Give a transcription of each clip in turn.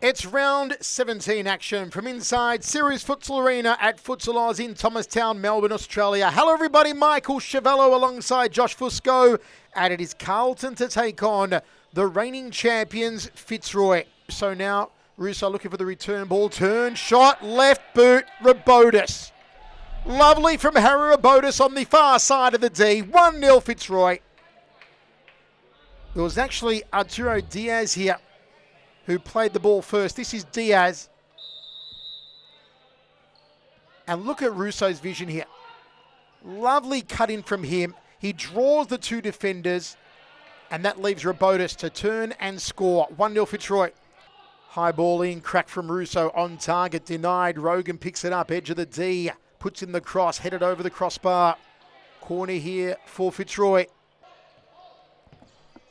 It's round 17 action from inside Series Futsal Arena at Futsal Oz in Thomastown, Melbourne, Australia. Hello everybody, Michael Chavello alongside Josh Fusco, and it is Carlton to take on the reigning champions Fitzroy. So now Russo looking for the return ball, turn, shot, left boot, Rabotis. Lovely from Harry Rabotis on the far side of the D, 1-0 Fitzroy. It was actually Arturo Diaz here who played the ball first. This is Diaz. And look at Russo's vision here. Lovely cut in from him. He draws the two defenders, and that leaves Rabotis to turn and score. 1-0 Fitzroy. High ball in, crack from Russo, on target, denied. Rogan picks it up, edge of the D, puts in the cross, headed over the crossbar. Corner here for Fitzroy.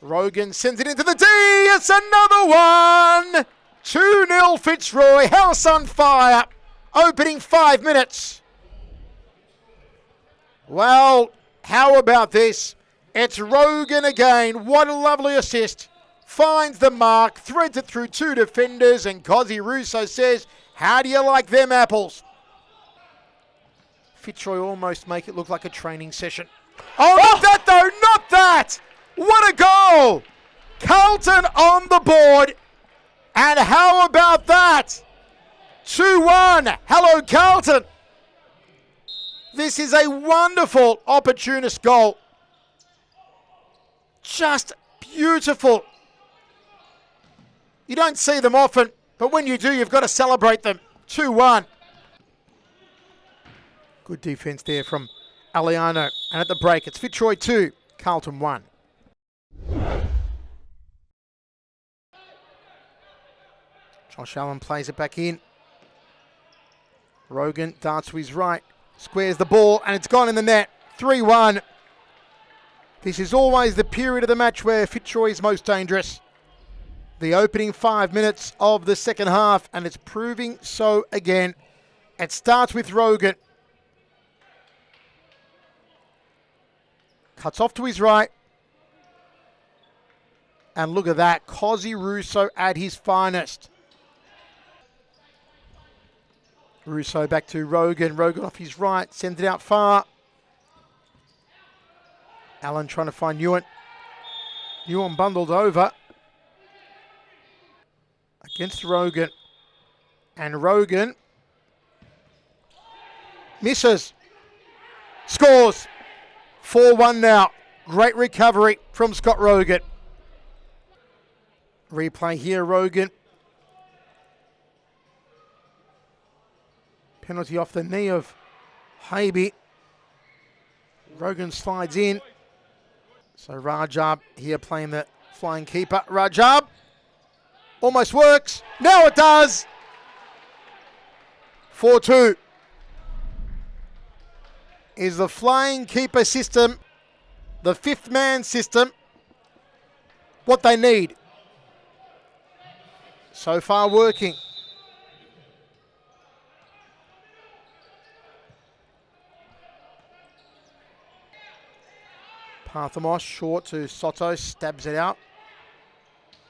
Rogan sends it into the D. It's another one. 2-0 Fitzroy. House on fire. Opening 5 minutes. Well, how about this? It's Rogan again. What a lovely assist. Finds the mark, threads it through two defenders, and Cozzy Russo says, how do you like them apples? Fitzroy almost make it look like a training session. Oh, not that though, not that! What a goal! Carlton on the board. And how about that? 2-1. Hello, Carlton. This is a wonderful opportunist goal. Just beautiful. You don't see them often, but when you do, you've got to celebrate them. 2-1. Good defense there from Aliano. And at the break, it's Fitzroy 2, Carlton 1. Josh Allen plays it back in. Rogan darts to his right, squares the ball, and it's gone in the net. 3-1. This is always the period of the match where Fitzroy is most dangerous. The opening 5 minutes of the second half, and it's proving so again. It starts with Rogan. Cuts off to his right. And look at that, Cozzy Russo at his finest. Russo back to Rogan. Rogan off his right, sends it out far. Allen trying to find Ewan. Ewan bundled over against Rogan. And Rogan misses. Scores. 4-1 now. Great recovery from Scott Rogan. Replay here, Rogan. Penalty off the knee of Habe. Rogan slides in. So Rajab here playing the flying keeper. Rajab almost works. Now it does. 4-2. Is the flying keeper system, the fifth man system, what they need? So far working. Parthamos short to Soto, stabs it out.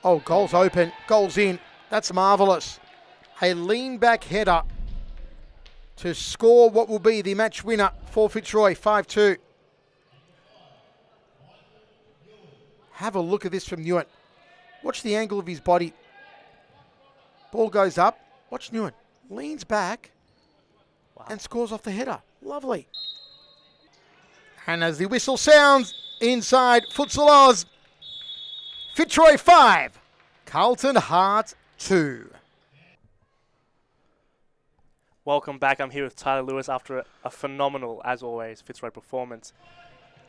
Oh, goal's open, goal's in. That's marvellous. A lean back header to score what will be the match winner for Fitzroy, 5-2. Have a look at this from Ewan. Watch the angle of his body. Ball goes up. Watch Ewan. Leans back and scores off the header. Lovely. And as the whistle sounds inside Futsal Oz, Fitzroy 5, Carlton Heart 2. Welcome back. I'm here with Tyler Lewis after a phenomenal, as always, Fitzroy performance.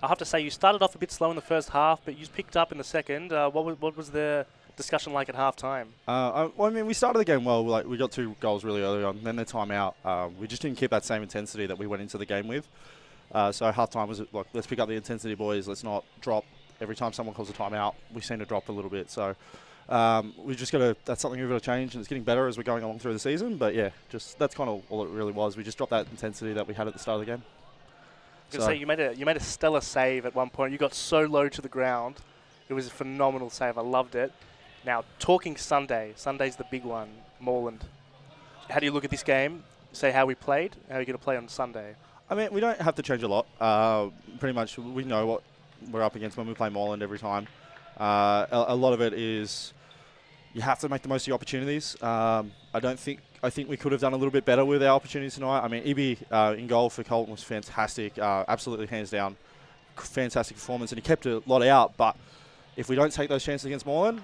I have to say, you started off a bit slow in the first half, but you picked up in the second. What was the discussion like at half-time? Well, I mean, we started the game well. Like, we got 2 goals really early on. Then the timeout. We just didn't keep that same intensity that we went into the game with. So half-time was like, let's pick up the intensity, boys. Let's not drop. Every time someone calls a timeout, we seem to drop a little bit. So we just got to, that's something we've got to change, and it's getting better as we're going along through the season. But yeah, just that's kind of all it really was. We just dropped that intensity that we had at the start of the game. I was going to say, you made a stellar save at one point. You got so low to the ground. It was a phenomenal save. I loved it. Now, talking Sunday. Sunday's the big one, Moreland. How do you look at this game? Say how we played. How are you going to play on Sunday? I mean, we don't have to change a lot. Pretty much, we know what we're up against when we play Moreland every time. A lot of it is you have to make the most of your opportunities. I think we could have done a little bit better with our opportunities tonight. I mean, Ibi in goal for Carlton was fantastic, absolutely hands down, fantastic performance, and he kept a lot out. But if we don't take those chances against Moreland,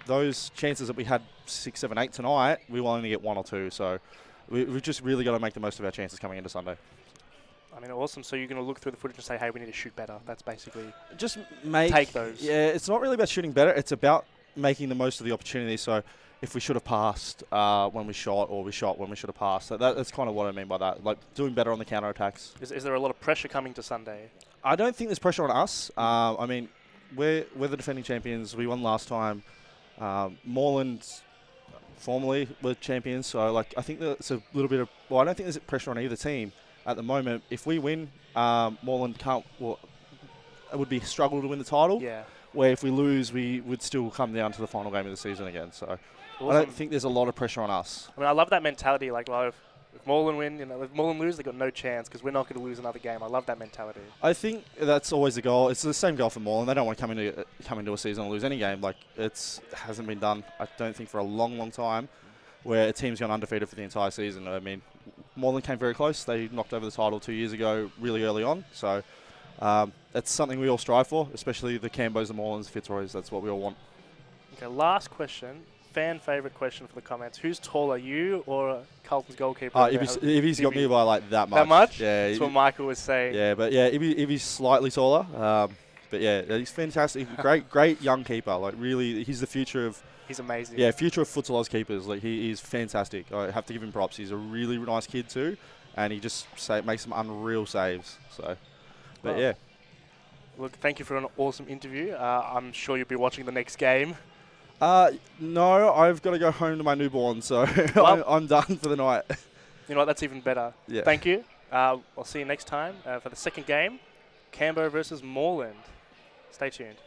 those chances that we had 6, 7, 8 tonight, we will only get 1 or 2. So we've just really got to make the most of our chances coming into Sunday. I mean, awesome. So you're going to look through the footage and say, hey, we need to shoot better. That's basically just take those. Yeah, it's not really about shooting better. It's about making the most of the opportunity. So if we should have passed when we shot, or we shot when we should have passed, that's kind of what I mean by that. Like doing better on the counter attacks. Is there a lot of pressure coming to Sunday? I don't think there's pressure on us. I mean, we're the defending champions. We won last time. Moreland formerly were champions, so like I think there's a little bit of. Well, I don't think there's pressure on either team at the moment. If we win, Moreland can't. Well, it would be struggle to win the title. Yeah. Where if we lose, we would still come down to the final game of the season again. So Awesome. I don't think there's a lot of pressure on us. I mean, I love that mentality. Like, well, if Moreland win, if Moreland lose, they've got no chance because we're not going to lose another game. I love that mentality. I think that's always the goal. It's the same goal for Moreland. They don't want to come into a season and lose any game. Like it hasn't been done. I don't think for a long, long time, where a team's gone undefeated for the entire season. I mean, Moreland came very close. They knocked over the title 2 years ago, really early on. So that's something we all strive for, especially the Cambos, the Morelands, the Fitzroys. That's what we all want. Okay, last question. Fan favourite question for the comments. Who's taller, you or Carlton's goalkeeper? Ibi's got me by like that much. That much? Yeah. That's what Michael was saying. Yeah, but yeah, Ibi's slightly taller. But yeah, he's fantastic. Great young keeper. Like really, he's the future of. He's amazing. Yeah, future of Futsal Oz keepers. Like he is fantastic. I have to give him props. He's a really nice kid too, and he just makes some unreal saves. So, but well, yeah. Look, thank you for an awesome interview. I'm sure you'll be watching the next game. No, I've got to go home to my newborn, so Well, I'm done for the night. You know what? That's even better. Yeah. Thank you. I'll see you next time for the second game, Cambo versus Moreland. Stay tuned.